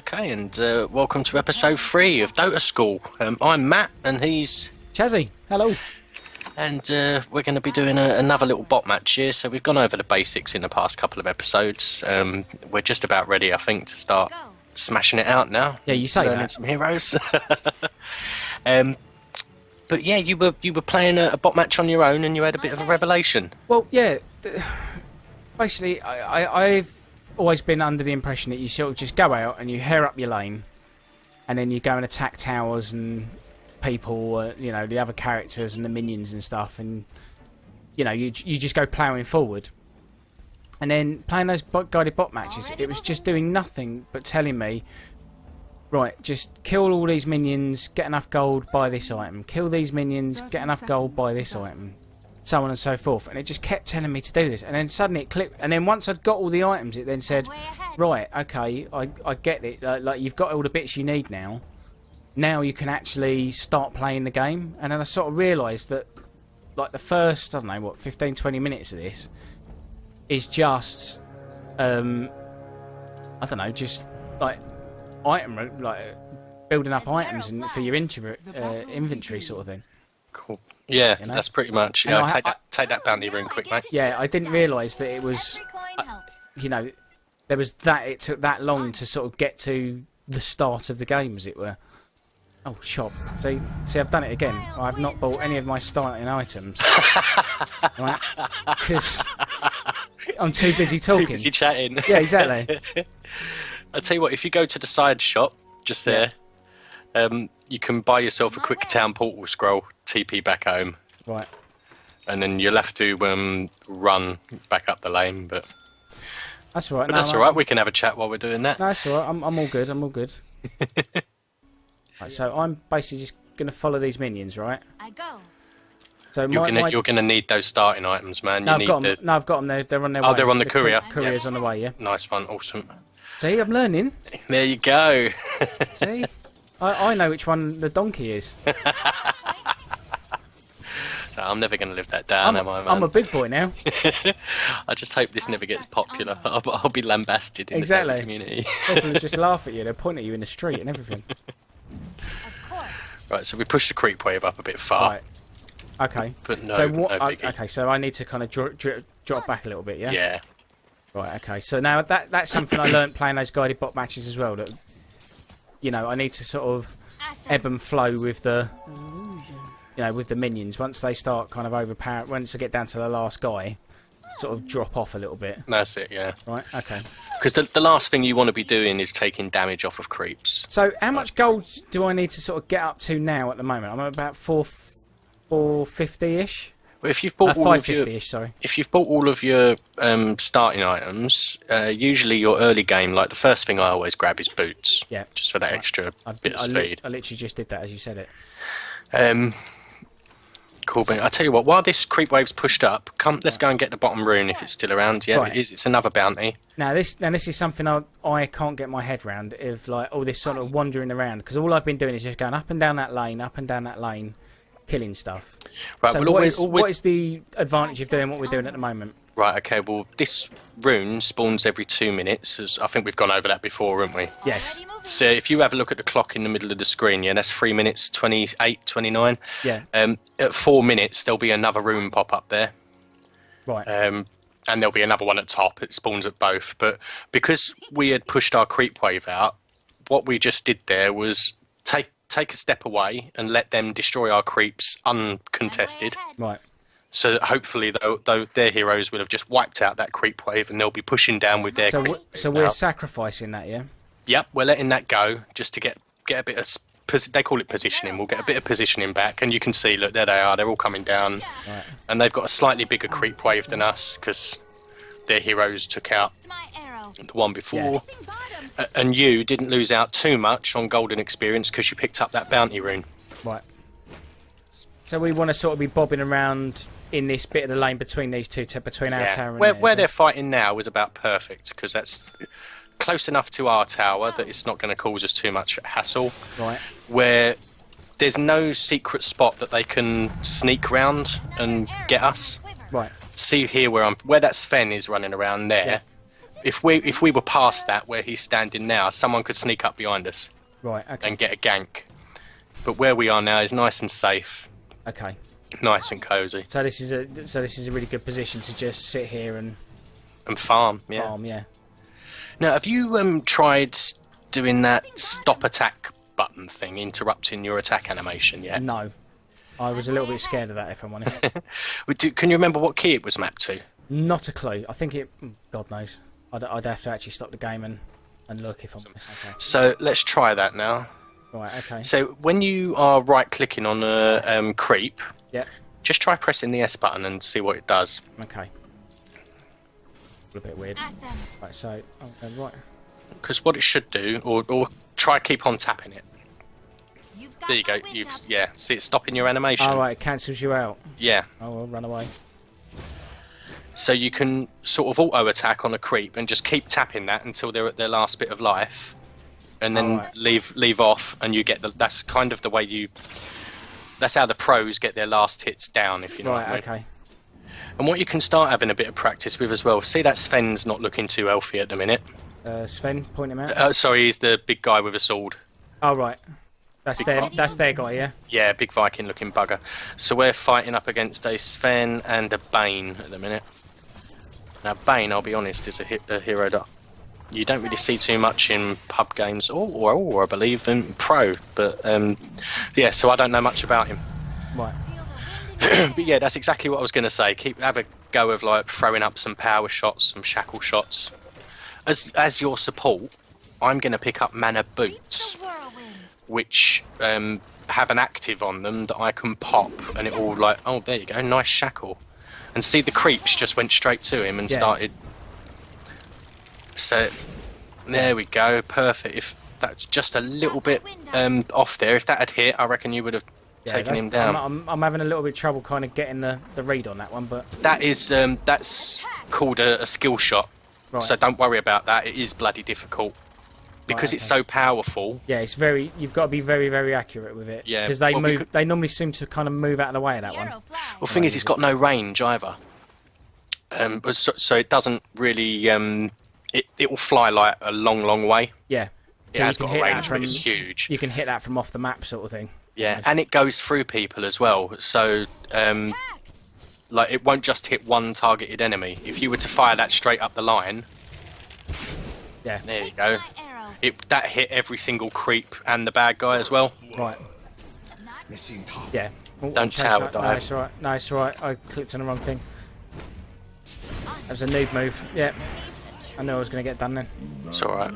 Okay, and welcome to episode 3 of DOTA School. I'm Matt, and he's... Chazzy, hello. And we're going to be doing another little bot match here, so we've gone over the basics in the past couple of episodes. We're just about ready, I think, to start smashing it out now. Yeah, you say learning that. some heroes. But yeah, you were playing a bot match on your own, and you had a bit of a revelation. Well, yeah, basically, I've always been under the impression that you sort of just go out and you hair up your lane, and then you go and attack towers and people, you know, the other characters and the minions and stuff, and you know, you just go ploughing forward. And then playing those guided bot matches, it was just doing nothing but telling me, right, just kill all these minions, get enough gold, buy this item. Kill these minions, get enough gold, buy this item. So on and so forth. And it just kept telling me to do this. And then suddenly it clicked. And then once I'd got all the items, it then said, right, okay, I get it. Like, you've got all the bits you need now. Now you can actually start playing the game. And then I sort of realised that, like, the first, I don't know, what, 15, 20 minutes of this is just, I don't know, just, like, building up items for your inventory sort of thing. Cool. Yeah, you know? That's pretty much. Yeah, take that bounty rune quick, mate. Yeah, I didn't realise that it was, you know, there was that. It took that long to sort of get to the start of the game, as it were. Oh, shop. See, I've done it again. I've not bought any of my starting items, right? Because I'm too busy talking. Too busy chatting. Yeah, exactly. I'll tell you what. If you go to the side shop just there. Yeah. You can buy yourself a quick town portal scroll, TP back home. Right. And then you'll have to run back up the lane, but... That's all right. But that's all right, we can have a chat while we're doing that. No, that's all right, I'm all good, I'm all good. Right, so I'm basically just going to follow these minions, right? I go. So you're gonna need those starting items, man. No, I've got them, they're on their way. Oh, they're on the courier. Courier's on the way, yeah. Nice one, awesome. See, I'm learning. There you go. See? I know which one the donkey is. I'm never going to live that down, am I, man? I'm a big boy now. I just hope this never gets popular. I'll be lambasted in the community. People will just laugh at you. They'll point at you in the street and everything. Of course. Right, so we pushed the creep wave up a bit far. Right. Okay. But no, so no biggie. okay, so I need to kind of drop back a little bit, yeah? Yeah. Right, okay. So now that's something I learnt playing those guided bot matches as well, that, you know, I need to sort of ebb and flow with the, you know, with the minions. Once they start kind of overpower, once I get down to the last guy, sort of drop off a little bit. That's it, yeah. Right, okay. Because the last thing you want to be doing is taking damage off of creeps. So how much gold do I need to sort of get up to now at the moment? I'm at about 450-ish. Well, if you've bought 550-ish, sorry. If you've bought all of your starting items, usually your early game, like the first thing I always grab is boots. Yeah. Just for that extra bit of speed. I literally just did that as you said it. Cool, but I tell you what, while this creep wave's pushed up, let's go and get the bottom rune if it's still around. Yeah, right. It's another bounty. Now this is something I can't get my head round, of like all this sort of wandering around, because all I've been doing is just going up and down that lane, killing stuff. Right, so what is the advantage of doing what we're doing at the moment? Right, okay, well, this rune spawns every 2 minutes. As I think we've gone over that before, haven't we? Yes. So if you have a look at the clock in the middle of the screen, yeah, that's 3 minutes, 28, 29. Yeah. At 4 minutes, there'll be another rune pop up there. Right. And there'll be another one at top. It spawns at both. But because we had pushed our creep wave out, what we just did there was take a step away and let them destroy our creeps uncontested. Right. So hopefully, though their heroes will have just wiped out that creep wave, and they'll be pushing down with their. So we're sacrificing that, yeah. Yep, we're letting that go just to get a bit of. They call it positioning. We'll get a bit of positioning back, and you can see, look, there they are. They're all coming down, right. And they've got a slightly bigger creep wave than us because their heroes took out the one before. Yeah. And you didn't lose out too much on golden experience because you picked up that bounty rune. Right. So we want to sort of be bobbing around in this bit of the lane between these two, between our tower and where they're fighting now is about perfect, because that's close enough to our tower that it's not going to cause us too much hassle. Right. Where there's no secret spot that they can sneak round and get us. Right. See here where that Sven is running around there. if we were past that where he's standing now, someone could sneak up behind us Right. Okay. and get a gank. But where we are now is nice and safe, Okay. nice and cozy, So this is a really good position to just sit here and and farm. Yeah. farm. Yeah. Now, have you tried doing that stop attack button thing, interrupting your attack animation yet? No. I was a little bit scared of that, if I'm honest. Can you remember what key it was mapped to? Not a clue. I think it. God knows. I'd have to actually stop the game and look if I'm honest. Okay. So let's try that now. Right. Okay. So when you are right-clicking on a creep, Yeah. just try pressing the S button and see what it does. Okay. A bit weird. At them. Right. So. Okay. Right. Because what it should do, or try keep on tapping it. You've got There you my go. wind up. Yeah. See it stopping your animation. Oh, right. It cancels you out. Yeah. Oh well. Run away. So you can sort of auto attack on a creep and just keep tapping that until they're at their last bit of life, and then Alright. leave off, and you get that's kind of the way you. That's how the pros get their last hits down, if you know what I mean. Right. Okay. And what you can start having a bit of practice with as well. See that Sven's not looking too healthy at the minute. Sven, point him out. Sorry, he's the big guy with a sword. Oh right. That's their guy. Yeah. Yeah, big Viking looking bugger. So we're fighting up against a Sven and a Bane at the minute. Now Bane, I'll be honest, is a hero that you don't really see too much in pub games, or I believe in pro. But yeah, so I don't know much about him. Right. Feel the wind in your But yeah, that's exactly what I was going to say. Have a go of like throwing up some power shots, some shackle shots. As your support, I'm going to pick up mana boots, the whirlwind. which have an active on them that I can pop, and it all like, oh, there you go, nice shackle. And see, the creeps just went straight to him and Yeah. started. So there we go, perfect. If that's just a little bit off there, if that had hit, I reckon you would have taken him down. I'm having a little bit of trouble kind of getting the read on that one, but That is that's called a skill shot. Right. So don't worry about that. It is bloody difficult because it's okay. so powerful. yeah, it's very. You've got to be very, very accurate with it. Yeah, Because they well, move. because- They normally seem to kind of move out of the way of that The one. arrow flies. Well, the thing is, it's got no range either. But so it doesn't really. It will fly like a long, long way. Yeah. It has got a that range, from. but it's huge. You can hit that from off the map, sort of thing. Yeah, and it goes through people as well. So Attack. like it won't just hit one targeted enemy. If you were to fire that straight up the line, Yeah. there you Face go. my arrow. That hit every single creep and the bad guy as well. Right. Not Yeah. Oh, Don't chase tower that. No, dive. it's alright. No, it's alright. I clicked on the wrong thing. That was a noob move. Yeah. I knew I was going to get done then. It's all right.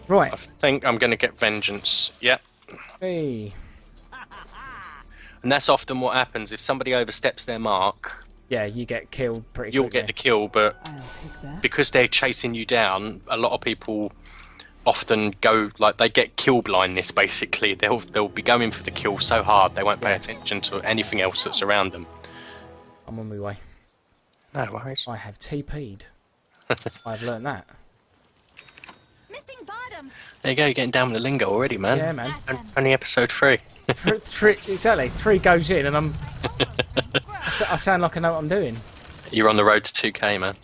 Right. I think I'm going to get vengeance. Yep. Hey. And that's often what happens if somebody oversteps their mark. Yeah, you get killed pretty You'll quickly. get the kill, but I'll take that. because they're chasing you down, a lot of people often go like they get kill blindness. Basically, they'll be going for the kill so hard they won't pay attention to anything else that's around them. I'm on my way. No worries. I have TP'd. I've learned that. missing bottom. There you go. You're getting down with the lingo already, man. Yeah, man. Only episode 3. Exactly. 3 goes in, and I sound like I know what I'm doing. You're on the road to 2K, man.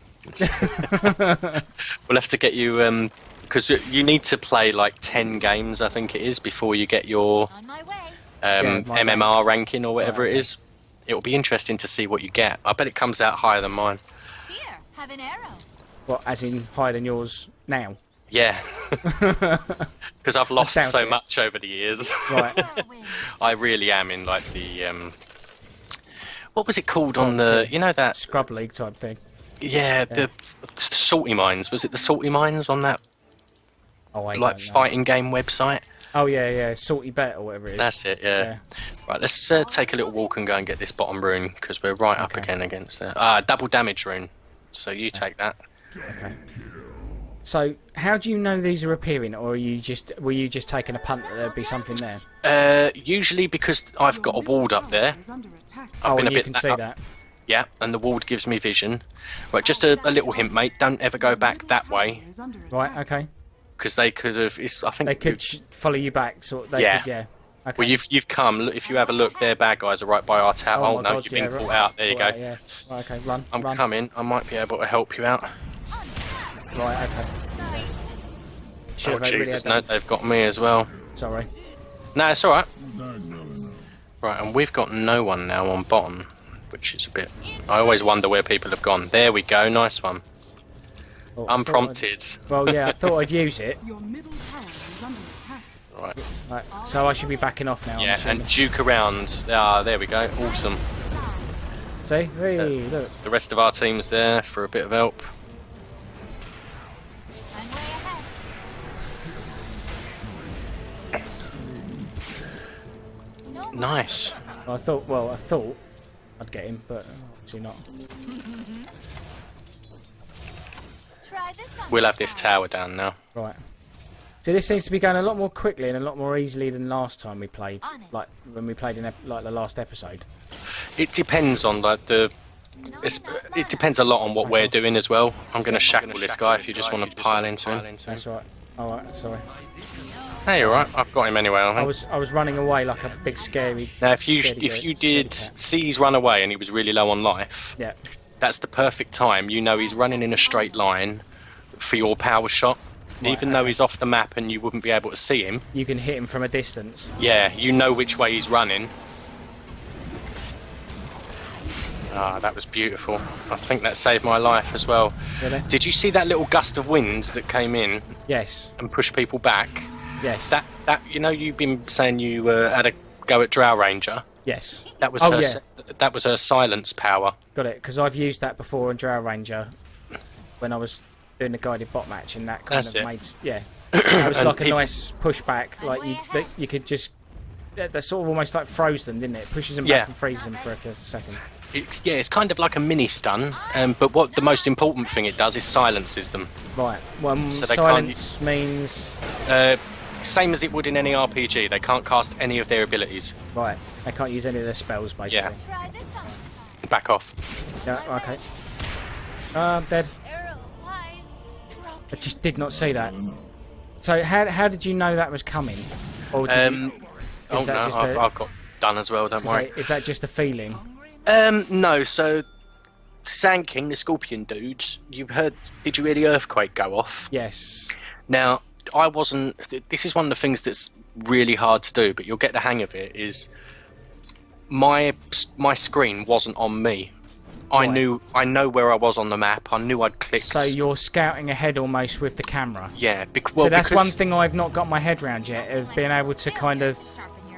We'll have to get you because you need to play like 10 games, I think it is, before you get your On my way. my MMR ranking or whatever Right, it is. It'll be interesting to see what you get. I bet it comes out higher than mine. Here, have an arrow. What, as in higher than yours now? Yeah, because I've lost doubt so it. much over the years. Right. Whirlwind. I really am in like the what was it called on the that Scrub League type thing. yeah the salty mines, was it the salty mines on that Oh, I like don't know. fighting game website? Oh, yeah. Salty Bet or whatever it is. That's it, yeah. Right, let's take a little walk and go and get this bottom rune because we're right up Okay. again against that. Double damage rune. So you take that. Okay. So, how do you know these are appearing, or were you just taking a punt that there'd be something there? Usually because I've got a ward up there. Is under attack. I've been a and you bit can see that. Yeah, and the ward gives me vision. Right, just a little hint, mate. Don't ever go back that way Is under attack. Right. Okay. because they could have. I think They could follow you back. Yeah. Could, yeah. Okay. Well, you've come. Look, if you have a look, their bad guys are right by our tower. Oh, my no, God, you've yeah, been right. caught out. There you Caught go. out, yeah. Right, okay. Run. I'm run. coming. I might be able to help you out. Right, okay. Should Oh have really Jesus, had no, that. they've got me as well. Sorry. No, it's alright. Right, and we've got no one now on bottom, which is a bit... I always wonder where people have gone. There we go, nice one. Oh, I thought Unprompted. Well, yeah, I thought I'd use it. Your middle tower is under attack. Right. Right, so I should be backing off now. I'm Yeah, assuming. and duke around. Ah, there we go. Awesome. See? Hey, look. The rest of our team's there for a bit of help. I'm way ahead. No more. Nice. I thought I'd get him, but obviously not. Try this on We'll the have this side. tower down now. Right. So this seems to be going a lot more quickly and a lot more easily than last time we played. On it. Like when we played in like the last episode. It depends on like the... it depends a lot on what we're doing as well. I'm going to shackle this guy if you just want to pile into him. That's right. Alright, sorry. Hey, you're right. I've got him anyway, I I think. was running away like a big scary. Now, if you scaredy did cat. see he's run away and he was really low on life, Yeah. that's the perfect time. You know he's running in a straight line for your power shot. Right, Even though okay. he's off the map and you wouldn't be able to see him, You can hit him from a distance. yeah, you know which way he's running. Ah, that was beautiful. I think that saved my life as well. Really? Did you see that little gust of wind that came in Yes. and pushed people back? Yes. That you know, you've been saying you had a go at Drow Ranger. Yes. That was Oh, her. yeah. That was her silence power. Got it, because I've used that before in Drow Ranger when I was doing the guided bot match, and that kind That's of it. made that was And like a people- nice pushback. Like you could just that sort of almost like froze them, didn't it? Pushes them Yeah. back and freezes them for a second. Yeah, it's kind of like a mini stun. But what the most important thing it does is silences them. Right. Well, So they silence means Same as it would in any RPG. They can't cast any of their abilities. right. They can't use any of their spells basically. Yeah. Try this on the side. Back off. Yeah. Okay. I'm dead. Arrow lies. I just did not see that. So how did you know that was coming? Or did you, Oh no, that just I've got done as well. Don't worry. is that just a feeling? No. So, Sand King, the Scorpion dude. You heard? Did you hear the earthquake go off? Yes. Now, I wasn't. This is one of the things that's really hard to do, but you'll get the hang of it. Is my screen wasn't on me. I Right. I know where I was on the map. I knew I'd clicked. So you're scouting ahead almost with the camera. Yeah, So that's because one thing I've not got my head around yet, of being able to kind of...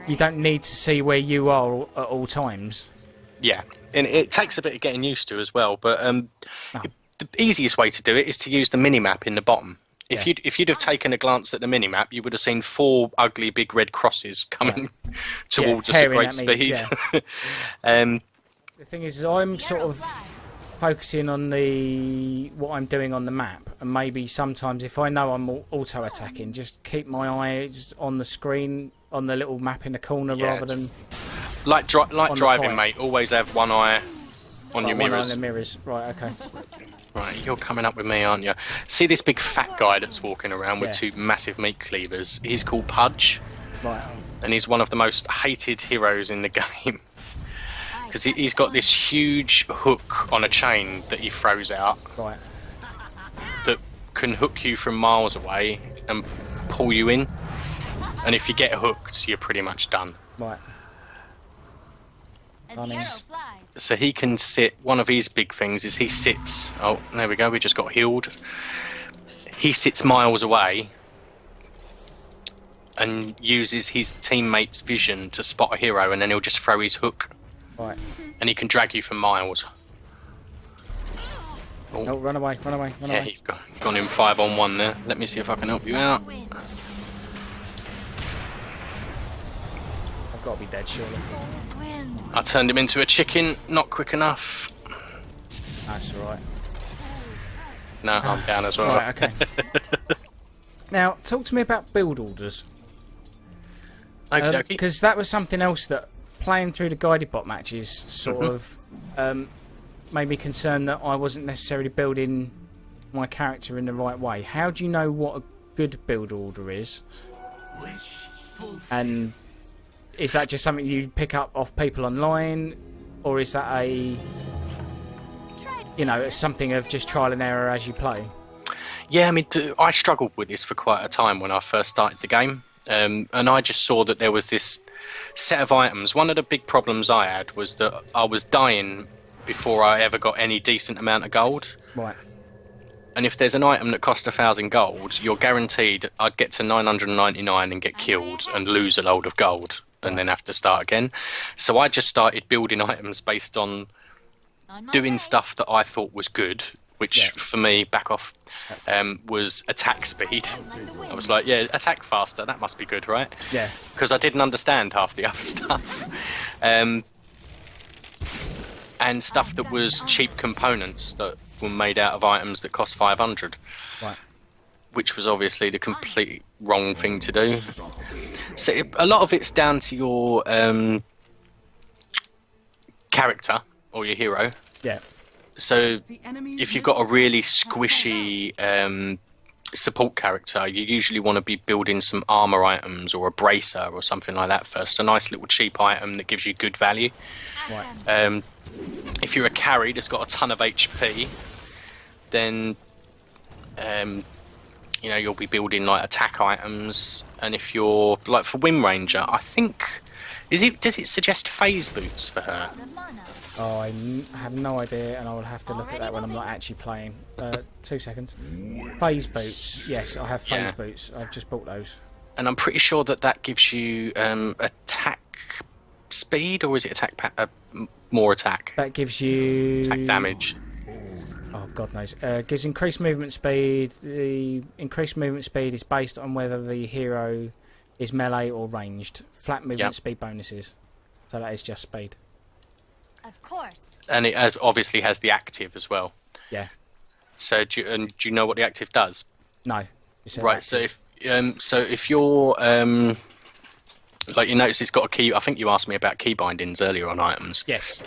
You don't need to see where you are at all times. Yeah, and it takes a bit of getting used to as well. But the easiest way to do it is to use the mini map in the bottom. If Yeah. you'd have taken a glance at the mini map, you would have seen 4 ugly big red crosses coming towards us at tearing great at me, speed. yeah. The thing is, I'm sort of focusing on what I'm doing on the map, and maybe sometimes if I know I'm auto attacking, just keep my eyes on the screen, on the little map in the corner, Yeah, rather than like the driving, fight. mate. Always have one eye on like, your one eye on mirrors. the mirrors. Right, okay. Right, you're coming up with me, aren't you? See this big fat guy that's walking around with Yeah. 2 massive meat cleavers? He's called Pudge, Right. and he's one of the most hated heroes in the game. Because he's got this huge hook on a chain that he throws out Right. that can hook you from miles away and pull you in. And if you get hooked, you're pretty much done. Right. As the Funny. arrow flies. So he can sit, one of his big things is he sits, oh, there we go, we just got healed. He sits miles away and uses his teammate's vision to spot a hero, and then he'll just throw his hook Right. and he can drag you for miles. Oh, run away, run away, run Yeah, away. you've gone in 5-on-1 there. Let me see if I can help you out. Wind. I've got to be dead, surely. Cold wind. I turned him into a chicken, not quick enough. That's alright. No, I'm down as well. Right, okay. Now, talk to me about build orders. Okie dokie. Because that was something else that playing through the guided bot matches sort of made me concerned that I wasn't necessarily building my character in the right way. How do you know what a good build order is? And is that just something you pick up off people online, or is that Tried something of just trial and error as you play? Yeah, I mean, I struggled with this for quite a time when I first started the game, and I just saw that there was this set of items. One of the big problems I had was that I was dying before I ever got any decent amount of gold. Right. And if there's an item that costs 1,000 gold, you're guaranteed I'd get to 999 and get killed and lose a load of gold and then have to start again. So I just started building items based on On my doing way. stuff that I thought was good, which Yeah. for me, back off, was attack speed. Like the wind. I was like, yeah, attack faster, that must be good, right? Yeah. Because I didn't understand half the other stuff. And stuff that was cheap components that were made out of items that cost 500, Right. which was obviously the complete wrong thing to do. So a lot of it's down to your character or your hero. Yeah. So if you've got a really squishy support character, you usually want to be building some armor items or a bracer or something like that first. A nice little cheap item that gives you good value. Right. If you're a carry that's got a ton of HP, then you know, you'll be building like attack items. And if you're like for Windranger, I think does it suggest phase boots for her? The mana. Oh, have no idea, and I will have to look at that when I'm not actually playing. 2 seconds. Phase boots. Yes, I have phase Yeah. boots. I've just bought those. And I'm pretty sure that gives you attack speed, or is it more attack? That gives you Attack damage. Oh, God knows. Gives increased movement speed. The increased movement speed is based on whether the hero is melee or ranged. Flat movement Yep. speed bonuses. So that is just speed. Of course. And it obviously has the active as well. Yeah. So do you know what the active does? No. It says Right. active. So if you're like, you notice it's got a key. I think you asked me about key bindings earlier on items. Yes.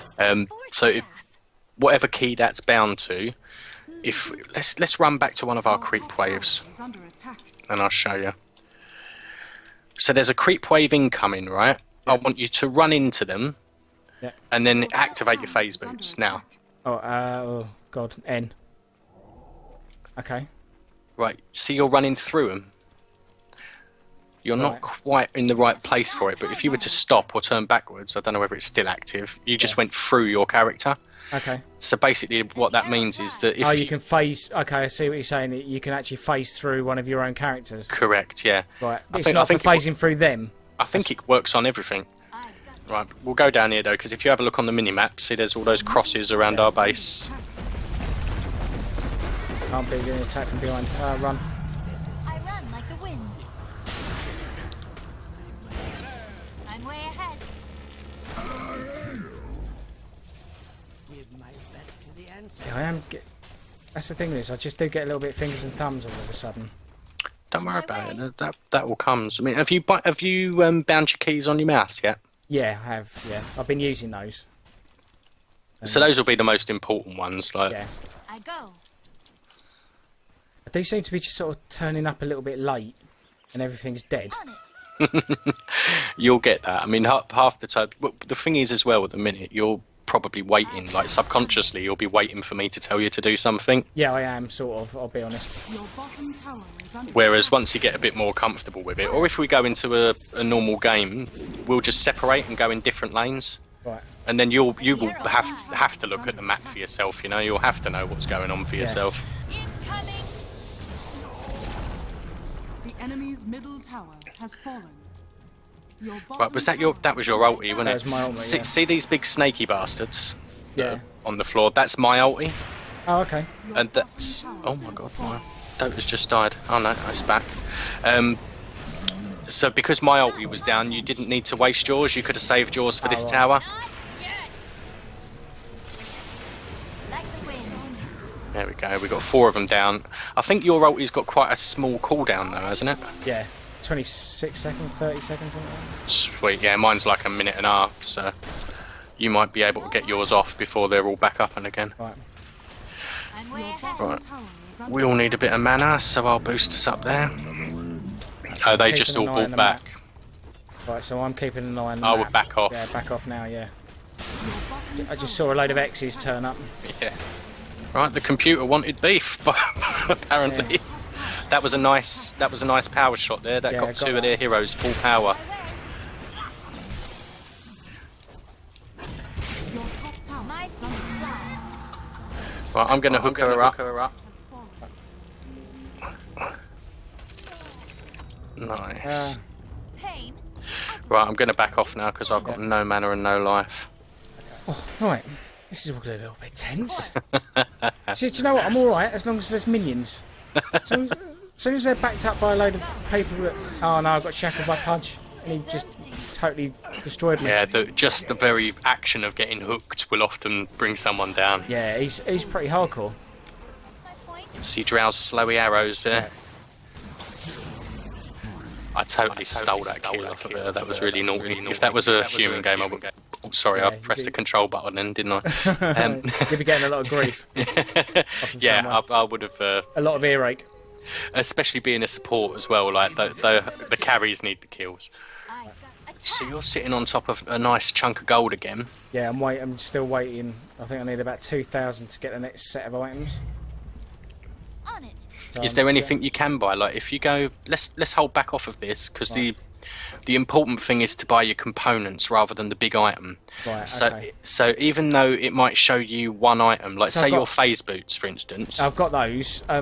So if, whatever key that's bound to, if let's run back to one of our creep waves, Is under attack. and I'll show you. So there's a creep wave incoming, right? I want you to run into them, Yeah. and then activate your phase boots now. Oh, God. N. Okay. Right. See, you're running through them. You're not Right. quite in the right place for it, but if you were to stop or turn backwards, I don't know whether it's still active. You just went through your character. Okay. So basically, what that means is that if Oh, you can phase. Okay, I see what you're saying. You can actually phase through one of your own characters. correct, yeah. Right. I It's think- not I think for phasing through them. I think it works on everything. I've got Right, we'll go down here though, because if you have a look on the mini-map, see there's all those crosses around our base. Can't be getting attacked from behind. Run. I run like the wind. I'm way ahead. Yeah, I am. That's the thing is, I just do get a little bit fingers and thumbs all of a sudden. Don't worry about it. That all comes. I mean, have you bound your keys on your mouse yet? Yeah, I have. Yeah, I've been using those. So those will be the most important ones. Like, Yeah. I go. I do seem to be just sort of turning up a little bit late, and everything's dead. On it. you'll get that. I mean, half the time. The thing is, as well, at the minute, you're probably waiting, like subconsciously, you'll be waiting for me to tell you to do something. Yeah, I am sort of. I'll be honest. Your bottom tower is under Whereas once you get a bit more comfortable with it, or if we go into a normal game, we'll just separate and go in different lanes. Right. And then you will have to look at the map for yourself. You know, you'll have to know what's going on for yourself. Incoming. The enemy's middle tower has fallen. Your Right, was that your ulti, wasn't That it? was my ulti, see, yeah. see these big snaky bastards Yeah. on the floor? That's my ulti, Oh, okay. and that's. Oh my god, my Dota's just died. Oh no, it's back. So because my ulti was down, you didn't need to waste yours. You could have saved yours for this right. tower. Not yet. Like the wind. There we go. We got 4 of them down. I think your ulti's got quite a small cooldown though, hasn't it? Yeah. 26 seconds, 30 seconds, something like that. Sweet. Yeah, mine's like a minute and a half. So you might be able to get yours off before they're all back up and again. Right. I'm way Your ahead. bottom Right. tower is under We all need a bit of mana, so I'll boost us up there. Oh, they just all Keeping an eye on bought the back. map. Right, so I'm keeping an eye on the Oh, map. we're back off. Yeah, back off now, yeah. your bottom I just tower saw a load of is under X's attack. turn up. Yeah. Right, the computer wanted beef. apparently. That was a nice power shot there. That Yeah, got got two that. of their heroes full power. Your top tower My is team under is flying. Right, I'm going to hook her up. has fallen. Nice. Pain. Right, I'm going to back off now because I've got no mana and no life. Oh, right. This is all a little bit tense. See, do you know what? I'm alright as long as there's minions. As soon as they're backed up by a load of people that... Oh no, I got shackled by Pudge. And he just totally destroyed me. Yeah, just the very action of getting hooked will often bring someone down. Yeah, he's pretty hardcore. My point. See Drow's slowy arrows there. I totally stole that kill off of her. That was really naughty. If that was a human game, I would go... Oh, sorry, I pressed the control button then, didn't I? You'd be getting a lot of grief. Yeah, I would have... A lot of earache. especially being a support as well, like the carries need the kills. I got attacked. So you're sitting on top of a nice chunk of gold again. Yeah, I'm still waiting. I think I need about 2,000 to get the next set of items. On it. So Is there anything you can buy? Like if you go, let's hold back off of this because the important thing is to buy your components rather than the big item. Right, So okay. so even though it might show you one item, like So say I've got- your phase boots, for instance. I've got those. I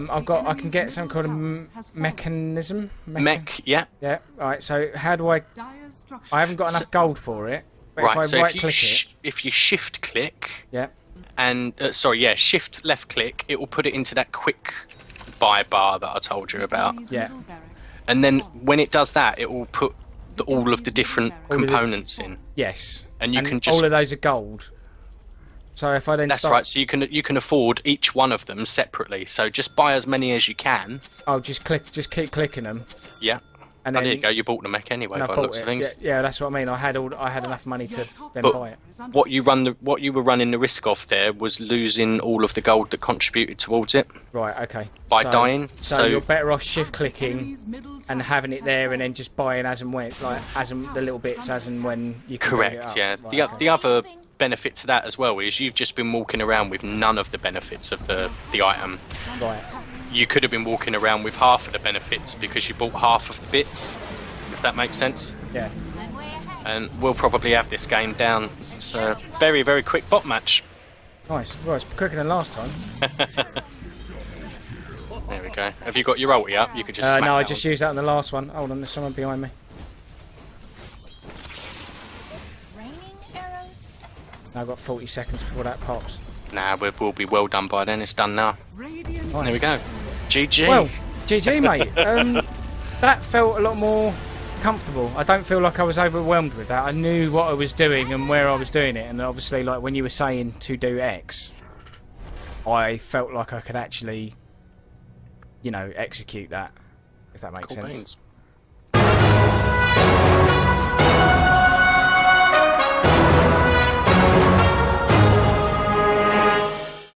can get some kind of mechanism. Mech, yeah. Yeah. Right. So how do I? Dire's structures. I haven't got enough gold for it. But Right. if I So right click it, if you shift click yeah. and shift left click, it will put it into that quick buy bar that I told you about. Enemy's Yeah. middle barracks And then has fallen. when it does that, it will put all of the different All of the- components in. Yes. And you can just- all of those are gold. So if I then That's start, right. So you can afford each one of them separately. So just buy as many as you can. I'll just keep clicking them, Yeah. and Oh, then there you go. You bought the mech anyway, and I by the bought looks it. of things. Yeah, that's what I mean. I had enough money to then But buy it. Is under what you were running the risk of there was losing all of the gold that contributed towards it Right. Okay. by So- dying. So, So you're better off shift clicking enemy's middle and tower having it has there, and fallen. then just buying as and when, like the little bits as and when you can. bring it correct. up. Yeah. Right, The okay. the other benefit to that as well is you've just been walking around with none of the benefits of the item. Right. You could have been walking around with half of the benefits because you bought half of the bits. If that makes sense. Yeah. I'm way ahead. And we'll probably have this game down. It's a very, very quick bot match. Nice. Well, it's quicker than last time. There we go. Have you got your ulti up? You could just smack No, I that just one. used that in the last one. Hold on, there's someone behind me. Raining arrows. No, I've got 40 seconds before that pops. Nah, we'll be well done by then. It's done now. Radiant There we go. GG. Well, GG, mate. That felt a lot more comfortable. I don't feel like I was overwhelmed with that. I knew what I was doing and where I was doing it, and obviously, like when you were saying to do X, I felt like I could actually, execute that. If that makes Cool sense. beans.